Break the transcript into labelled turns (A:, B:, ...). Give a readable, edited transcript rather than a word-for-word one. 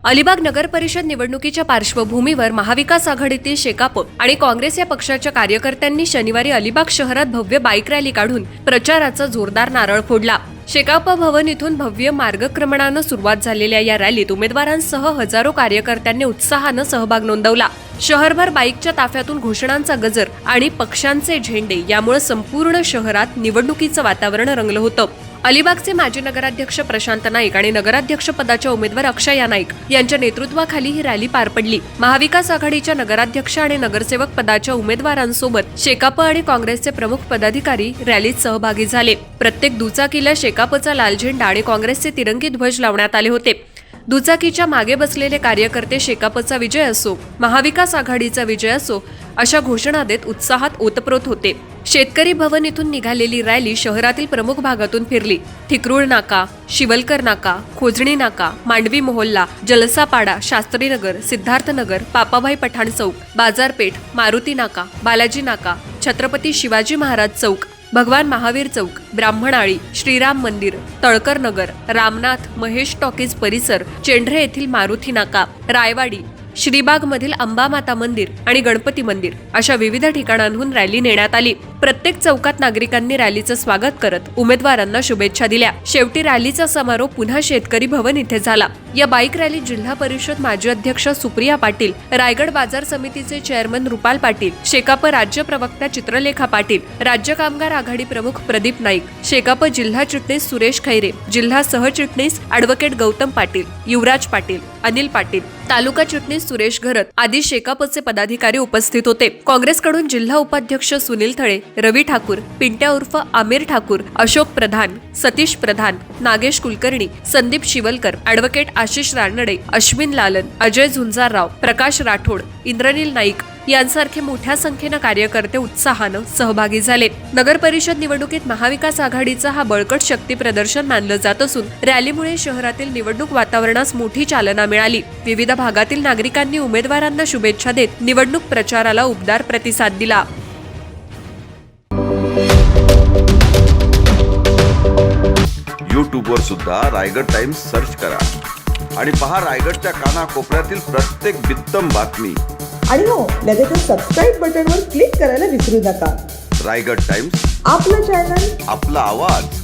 A: अलिबाग नगर परिषद निवडणुकीच्या पार्श्वभूमीवर महाविकास आघाडीतील शेकाप आणि काँग्रेस या पक्षाच्या कार्यकर्त्यांनी शनिवारी अलिबाग शहरात भव्य बाईक रॅली काढून प्रचाराचा जोरदार नारळ फोडला। शेकाप भवन इथून भव्य मार्गक्रमणानं सुरुवात झालेल्या या रॅलीत उमेदवारांसह हजारो कार्यकर्त्यांनी उत्साहानं सहभाग नोंदवला। शहरभर बाईकच्या ताफ्यातून घोषणांचा गजर आणि पक्षांचे झेंडे यामुळे संपूर्ण शहरात निवडणुकीचं वातावरण रंगलं होतं। अलिबागचे माजी नगराध्यक्ष प्रशांत नाईक आणि नगराध्यक्ष पदाच्या उमेदवार अक्षया नाईक यांच्या नेतृत्वाखाली ही रॅली पार पडली। महाविकास आघाडीच्या नगराध्यक्ष आणि नगरसेवक पदाच्या उमेदवारांसोबत शेकाप आणि काँग्रेसचे प्रमुख पदाधिकारी रॅलीत सहभागी झाले। प्रत्येक दुचाकीला शेकापचा लाल झेंडा आणि काँग्रेसचे तिरंगी ध्वज लावण्यात आले होते। दुचाकीच्या मागे बसलेले कार्यकर्ते शेकापचा विजय असो, महाविकास आघाडीचा विजय असो अशा घोषणा देत उत्साहात ओतप्रोत होते। शेतकरी भवन इथून निघालेली रॅली शहरातील प्रमुख भागातून फिरली। ठिकरूळ नाका, शिवलकर नाका, खोजणी नाका, मांडवी मोहल्ला, जलसापाडा, शास्त्रीनगर, सिद्धार्थनगर, पापाभाई पठाण चौक, बाजारपेठ, मारुती नाका, बालाजी नाका, छत्रपती शिवाजी महाराज चौक, भगवान महावीर चौक, ब्राह्मणाळी, श्रीराम मंदिर, तळकर नगर, रामनाथ, महेश टॉकीज परिसर, चेंढरे येथील मारुती नाका, रायवाडी, श्रीबाग मधील अंबामाता मंदिर आणि गणपती मंदिर अशा विविध ठिकाणांहून रॅली नेण्यात आली। प्रत्येक चौकात नागरिकांनी रॅलीचं स्वागत करत उमेदवारांना शुभेच्छा दिल्या। शेवटी रॅलीचा समारोप पुन्हा शेतकरी भवन इथे झाला। या बाईक रॅलीत जिल्हा परिषद माजी अध्यक्ष सुप्रिया पाटील, रायगड बाजार समितीचे चेअरमन रुपाल पाटील, शेकाप राज्य प्रवक्ता चित्रलेखा पाटील, राज्य कामगार आघाडी प्रमुख प्रदीप नाईक, शेकाप जिल्हा चिटणीस सुरेश खैरे, जिल्हा सहचिटणीस ॲडव्होकेट गौतम पाटील, युवराज पाटील, अनिल पाटील, तालुका चिटणीस सुरेश घरत आदी शेकापचे पदाधिकारी उपस्थित होते। काँग्रेसकडून जिल्हा उपाध्यक्ष सुनील थळे, रवी ठाकूर, पिंट्या उर्फ आमिर ठाकूर, अशोक प्रधान, सतीश प्रधान, नागेश कुलकर्णी, संदीप शिवलकर, ॲडव्होकेट आशिष रानडे, अश्विन लालन, अजय झुंजारराव, प्रकाश राठोड, इंद्रनील नाईक यांसारखे मोठ्या संख्येनं कार्यकर्ते उत्साहानं सहभागी झाले। नगर परिषद निवडणुकीत महाविकास आघाडीचा हा बळकट शक्ती प्रदर्शन मानलं जात असून रॅलीमुळे शहरातील निवडणूक वातावरणास मोठी चालना मिळाली। विविध भागातील नागरिकांनी उमेदवारांना शुभेच्छा देत निवडणूक प्रचाराला उबदार प्रतिसाद दिला।
B: यूट्यूब वर सुद्धा रायगड टाइम्स सर्च करा आणि पहा रायगडच्या कानाकोपऱ्यातील प्रत्येक बित्तम बातमी।
C: आणि हो, लगेचच सबस्क्राईब बटनवर क्लिक करायला विसरू नका।
B: रायगड टाइम्स,
C: आपलं चॅनल,
B: आपला आवाज।